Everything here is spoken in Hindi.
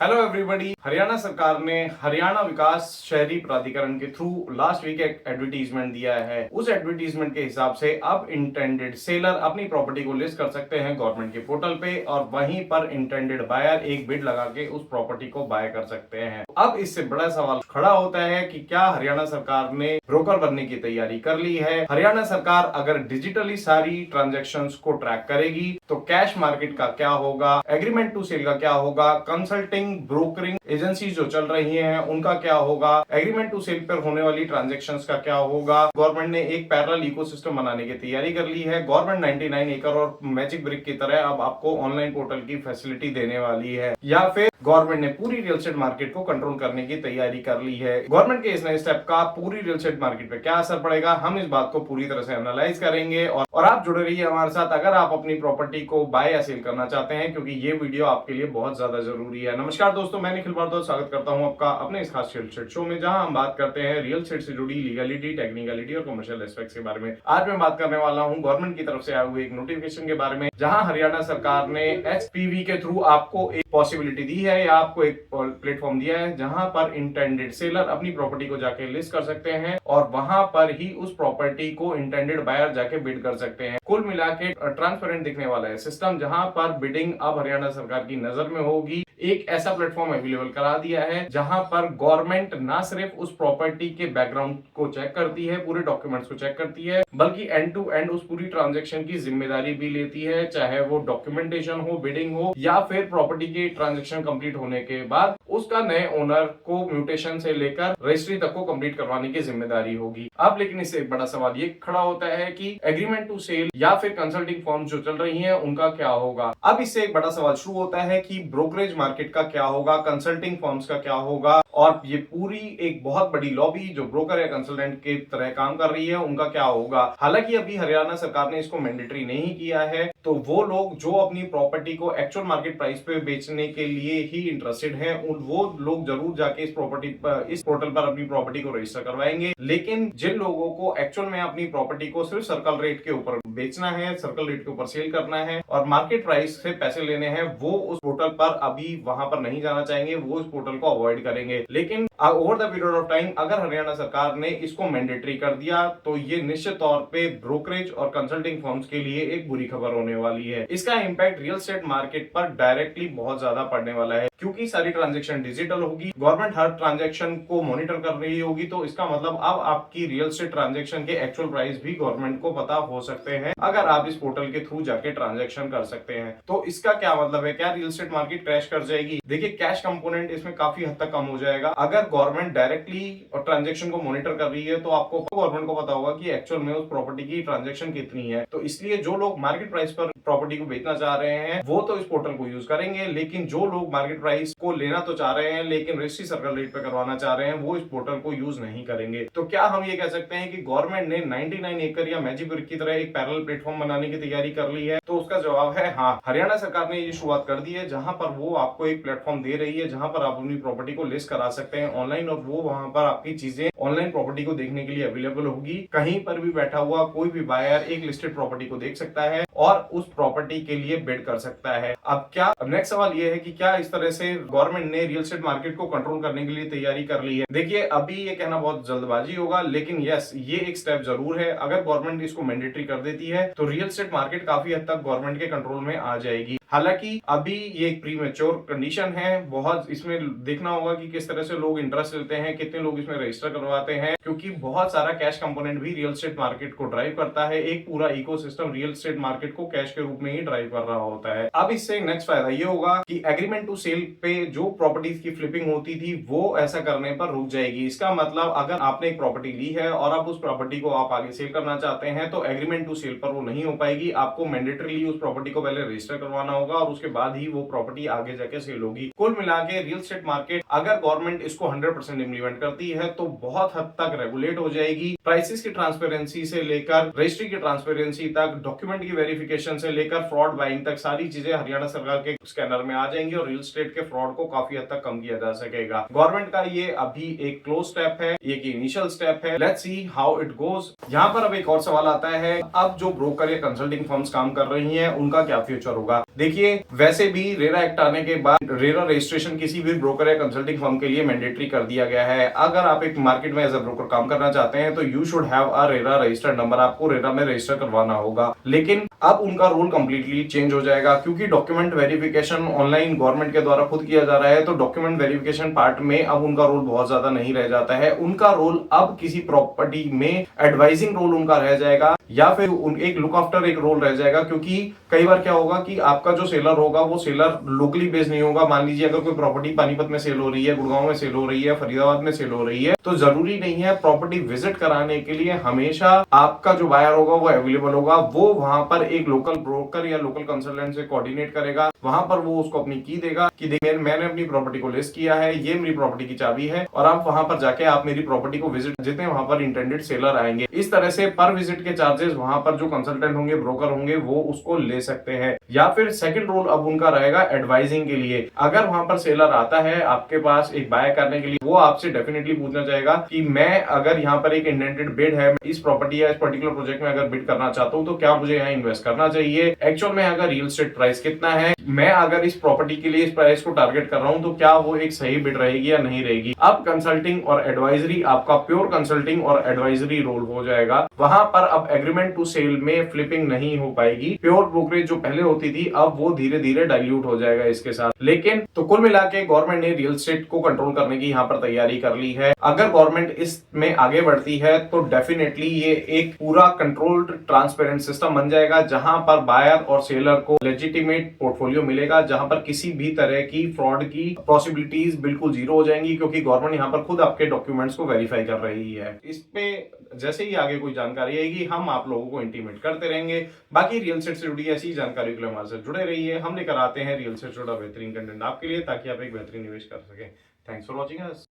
Hello everybody. हरियाणा सरकार ने हरियाणा विकास शहरी प्राधिकरण के थ्रू लास्ट वीक एक एडवर्टीजमेंट दिया है। उस एडवर्टीजमेंट के हिसाब से अब इंटेंडेड सेलर अपनी प्रॉपर्टी को लिस्ट कर सकते हैं गवर्नमेंट के पोर्टल पे और वहीं पर इंटेंडेड बायर एक बिड लगा के उस प्रॉपर्टी को बाय कर सकते हैं। अब इससे बड़ा सवाल खड़ा होता है कि क्या हरियाणा सरकार ने ब्रोकर बनने की तैयारी कर ली है। हरियाणा सरकार अगर डिजिटली सारी ट्रांजेक्शन्स को ट्रैक करेगी तो कैश मार्केट का क्या होगा, एग्रीमेंट टू सेल का क्या होगा, कंसल्टिंग ब्रोकरिंग एजेंसी जो चल रही हैं उनका क्या होगा, एग्रीमेंट टू सेल पर होने वाली ट्रांजैक्शंस का क्या होगा। गवर्नमेंट ने एक पैरेलल इकोसिस्टम बनाने की तैयारी कर ली है। गवर्नमेंट 99 एकड़ और मैजिक ब्रिक की तरह अब आपको ऑनलाइन पोर्टल की फैसिलिटी देने वाली है, या फिर गवर्नमेंट ने पूरी रियल एस्टेट मार्केट को कंट्रोल करने की तैयारी कर ली है। गवर्नमेंट के इस नए स्टेप का पूरी रियल एस्टेट मार्केट पे क्या असर पड़ेगा, हम इस बात को पूरी तरह से एनालाइज करेंगे। और आप जुड़े रहिए हमारे साथ अगर आप अपनी प्रॉपर्टी को बाय या सेल करना चाहते हैं, क्योंकि ये वीडियो आपके लिए बहुत ज्यादा जरूरी है। नमस्कार दोस्तों, मैं निखिल भारद्वाज स्वागत करता हूं आपका अपने इस खास रियल एस्टेट शो में, जहां हम बात करते हैं रियल एस्टेट से जुड़ी लीगलिटी, टेक्निकलिटी और कमर्शियल एस्पेक्ट्स के बारे में। आज मैं बात करने वाला हूं गवर्नमेंट की तरफ से आए हुए एक नोटिफिकेशन के बारे में, जहां हरियाणा सरकार ने एचपीवी के थ्रू आपको एक पॉसिबिलिटी दी है या आपको एक प्लेटफॉर्म दिया है जहां पर इंटेंडेड सेलर अपनी प्रॉपर्टी को जाके लिस्ट कर सकते हैं और वहां पर ही उस प्रॉपर्टी को इंटेंडेड बायर जाके बिड कर सकते हैं। कुल मिला के ट्रांसपेरेंट दिखने वाला है सिस्टम, जहां पर बिडिंग अब हरियाणा सरकार की नजर में होगी। एक ऐसा प्लेटफॉर्म अवेलेबल करा दिया है जहां पर गवर्नमेंट ना सिर्फ उस प्रॉपर्टी के बैकग्राउंड को चेक करती है, पूरे डॉक्यूमेंट्स को चेक करती है, बल्कि एंड टू एंड उस पूरी ट्रांजैक्शन की जिम्मेदारी भी लेती है, चाहे वो डॉक्यूमेंटेशन हो, बिडिंग हो, या फिर प्रॉपर्टी की ट्रांजैक्शन कंप्लीट होने के बाद उसका नए ओनर को म्यूटेशन से लेकर रजिस्ट्री तक को कंप्लीट करवाने की जिम्मेदारी होगी। अब लेकिन इससे एक बड़ा सवाल ये खड़ा होता है कि एग्रीमेंट टू सेल या फिर कंसल्टिंग फर्म जो चल रही हैं उनका क्या होगा। अब इससे एक बड़ा सवाल शुरू होता है कि ब्रोकरेज मार्केट का क्या होगा, कंसल्टिंग फर्म्स का क्या होगा, और ये पूरी एक बहुत बड़ी लॉबी जो ब्रोकर या कंसल्टेंट के तरह काम कर रही है उनका क्या होगा। हालांकि अभी हरियाणा सरकार ने इसको मैंडेटरी नहीं किया है, तो वो लोग जो अपनी प्रॉपर्टी को एक्चुअल मार्केट प्राइस पे बेचने के लिए ही इंटरेस्टेड हैं, वो लोग जरूर जाके इस पोर्टल पर अपनी प्रॉपर्टी को रजिस्टर करवाएंगे। लेकिन जिन लोगों को एक्चुअल में अपनी प्रॉपर्टी को सिर्फ सर्कल रेट के ऊपर बेचना है, सर्कल रेट के ऊपर सेल करना है और मार्केट प्राइस से पैसे लेने हैं, वो उस पोर्टल पर अभी वहां पर नहीं जाना चाहेंगे, वो उस पोर्टल को अवॉइड करेंगे। लेकिन over the period of time अगर हरियाणा सरकार ने इसको मैंडेटरी कर दिया तो ये निश्चित तौर पे ब्रोकरेज और कंसल्टिंग फर्म्स के लिए एक बुरी खबर होने वाली है। इसका इंपैक्ट रियल एस्टेट मार्केट पर डायरेक्टली बहुत ज्यादा पड़ने वाला है, क्योंकि सारी ट्रांजैक्शन डिजिटल होगी, गवर्नमेंट हर ट्रांजैक्शन को मॉनिटर कर रही होगी। तो इसका मतलब अब आपकी रियल एस्टेट ट्रांजैक्शन के एक्चुअल प्राइस भी गवर्नमेंट को पता हो सकते हैं अगर आप इस पोर्टल के थ्रू जाके ट्रांजैक्शन कर सकते हैं। तो इसका क्या मतलब है, क्या रियल एस्टेट मार्केट क्रैश कर जाएगी? देखिए, कैश कंपोनेंट इसमें काफी हद तक कम हो जाएगा। अगर गवर्नमेंट डायरेक्टली और ट्रांजैक्शन को मॉनिटर कर रही है तो आपको गवर्नमेंट को पता होगा कि एक्चुअल में उस प्रॉपर्टी की ट्रांजैक्शन कितनी है। तो इसलिए जो लोग मार्केट प्राइस पर प्रॉपर्टी को बेचना चाह रहे हैं वो तो इस पोर्टल को यूज करेंगे, लेकिन जो लोग मार्केट प्राइस को लेना तो चाह रहे हैं लेकिन रजिस्ट्री सर्कल रेट पे करवाना चाह रहे हैं, वो इस पोर्टल को यूज नहीं करेंगे। तो क्या हम ये कह सकते हैं कि गवर्नमेंट ने 99 एकड़ या मैजिक ब्रिक की तरह एक पैरेलल प्लेटफॉर्म बनाने की तैयारी कर ली है? तो उसका जवाब है हाँ। हरियाणा सरकार ने ये शुरुआत कर दी है जहां पर वो आपको एक प्लेटफॉर्म दे रही है जहां पर आप अपनी प्रॉपर्टी को लिस्ट करा सकते हैं ऑनलाइन, और वो वहां पर आपकी चीजें ऑनलाइन प्रॉपर्टी को देखने के लिए अवेलेबल होगी। कहीं पर भी बैठा हुआ कोई भी बायर एक लिस्टेड प्रॉपर्टी को देख सकता है और उस प्रॉपर्टी के लिए बिड कर सकता है। अब क्या नेक्स्ट सवाल ये है कि क्या इस तरह से गवर्नमेंट ने रियल एस्टेट मार्केट को कंट्रोल करने के लिए तैयारी कर ली है? देखिए, अभी ये कहना बहुत जल्दबाजी होगा, लेकिन यस, ये एक स्टेप जरूर है। अगर गवर्नमेंट इसको मैंडेटरी कर देती है तो रियल एस्टेट मार्केट काफी हद तक गवर्नमेंट के कंट्रोल में आ जाएगी। हालांकि अभी ये एक प्रीमेच्योर कंडीशन है, बहुत इसमें देखना होगा कि किस तरह से लोग इंटरेस्ट लेते हैं, कितने लोग इसमें रजिस्टर करवाते हैं, क्योंकि बहुत सारा कैश कंपोनेंट भी रियल एस्टेट मार्केट को ड्राइव करता है। एक पूरा इकोसिस्टम रियल एस्टेट मार्केट को कैश के रूप में ही ड्राइव कर रहा होता है। अब इससे नेक्स्ट फायदा ये होगा कि एग्रीमेंट टू सेल पे जो प्रॉपर्टीज की फ्लिपिंग होती थी वो ऐसा करने पर रुक जाएगी। इसका मतलब अगर आपने एक प्रॉपर्टी ली है और आप उस प्रॉपर्टी को आप आगे सेल करना चाहते हैं तो एग्रीमेंट टू सेल पर वो नहीं हो पाएगी। आपको मैंडेटरीली उस प्रॉपर्टी को पहले रजिस्टर करवाना होगा और उसके बाद ही वो प्रॉपर्टी आगे जाके सेल होगी। कुल मिला के रियल एस्टेट मार्केट अगर गवर्नमेंट इसको 100% इंप्लीमेंट करती है तो बहुत बहुत हद तक रेगुलेट हो जाएगी। प्राइसेस की ट्रांसपेरेंसी से लेकर रजिस्ट्री की ट्रांसपेरेंसी तक, डॉक्यूमेंट की वेरिफिकेशन से लेकर फ्रॉड बाइंग तक सारी चीजें हरियाणा सरकार के स्कैनर में आ जाएंगी और रियल एस्टेट के फ्रॉड को काफी हद तक कम किया जा सकेगा। गवर्नमेंट का ये अभी एक क्लोज स्टेप है, ये एक इनिशियल स्टेप है। Let's see how it goes. यहाँ पर अब एक और सवाल आता है, अब जो ब्रोकर या कंसल्टिंग फर्म्स काम कर रही हैं उनका क्या फ्यूचर होगा। देखिए, वैसे भी रेरा एक्ट आने के बाद रेरा रजिस्ट्रेशन किसी भी ब्रोकर या कंसल्टिंग फर्म के लिए मैंडेटरी कर दिया गया है। अगर आप एक मार्केट में एज अ ब्रोकर काम करना चाहते हैं तो you should have a RERA registered number, आपको रेरा में रजिस्टर करवाना होगा। लेकिन अब उनका रोल कंप्लीटली चेंज हो जाएगा, क्योंकि डॉक्यूमेंट वेरिफिकेशन ऑनलाइन गवर्नमेंट के द्वारा खुद किया जा रहा है, तो डॉक्यूमेंट वेरिफिकेशन पार्ट में अब उनका रोल बहुत ज्यादा नहीं रह जाता है। उनका रोल अब किसी प्रॉपर्टी में एडवाइजिंग रोल उनका रह जाएगा, या फिर एक लुक आफ्टर एक रोल रह जाएगा। क्योंकि कई बार क्या होगा कि आपका जो सेलर होगा वो सेलर लोकली बेस्ड नहीं होगा। मान लीजिए अगर कोई प्रॉपर्टी पानीपत में सेल हो रही है, गुड़गांव में सेल हो रही है, फरीदाबाद में सेल हो रही है, तो जरूरी नहीं है प्रॉपर्टी विजिट कराने के लिए हमेशा आपका जो बायर होगा वो अवेलेबल होगा। वो वहां पर एक लोकल ब्रोकर या लोकल कंसल्टेंट से कोऑर्डिनेट करेगा, वहां पर वो उसको अपनी की देगा कि देखिए मैंने अपनी प्रॉपर्टी को लिस्ट किया है, ये मेरी प्रॉपर्टी की चाबी है, और आप वहां पर जाके आप मेरी प्रॉपर्टी को विजिट, जितने वहां पर इंटेंडेड सेलर आएंगे, इस तरह से पर विजिट के चार्जेस वहां पर जो कंसल्टेंट होंगे, ब्रोकर होंगे, वो उसको ले सकते हैं। या फिर सेकंड रोल अब उनका रहेगा एडवाइजिंग के लिए। अगर वहां पर सेलर आता है आपके पास एक बाय करने के लिए, वो आपसे डेफिनेटली पूछना चाहेगा कि मैं अगर यहाँ पर एक इंटेंडेड बिड है, इस प्रॉपर्टी या इस पर्टिकुलर प्रोजेक्ट में अगर बिड करना चाहता हूँ तो क्या मुझे यहाँ इन्वेस्ट करना चाहिए, एक्चुअल में अगर रियल एस्टेट प्राइस कितना है, मैं अगर इस प्रॉपर्टी के लिए इस प्राइस को टारगेट कर रहा हूं तो क्या वो एक सही बिड रहेगी या नहीं रहेगी। अब कंसल्टिंग और एडवाइजरी, आपका प्योर कंसल्टिंग और एडवाइजरी रोल हो जाएगा। वहां पर अब एग्रीमेंट टू सेल में फ्लिपिंग नहीं हो पाएगी। प्योर ब्रोकरेज जो पहले होती थी अब वो धीरे धीरे डाइल्यूट हो जाएगा इसके साथ। लेकिन तो कुल मिला के गवर्नमेंट ने रियल एस्टेट को कंट्रोल करने की यहाँ पर तैयारी कर ली है। अगर गवर्नमेंट इसमें आगे बढ़ती है तो डेफिनेटली ये एक पूरा कंट्रोल्ड ट्रांसपेरेंट सिस्टम बन जाएगा, जहां पर बायर और सेलर को लेजिटिमेट पोर्टफोलियो मिलेगा, जहां पर किसी भी तरह की फ्रॉड की पॉसिबिलिटीज बिल्कुल जीरो हो जाएंगी, क्योंकि गवर्नमेंट यहां पर खुद आपके डॉक्यूमेंट्स को वेरीफाई कर रही है। इस पे जैसे ही आगे कोई जानकारी आएगी हम आप लोगों को इंटीमेट करते रहेंगे। बाकी रियल एस्टेट से जुड़ी ऐसी जानकारी के लिए हमारे साथ जुड़े रहिए। हम लेकर आते हैं रियल एस्टेट से जुड़ा बेहतरीन कंटेंट आपके लिए, ताकि आप एक बेहतरीन निवेश कर सकें। Thanks for watching us.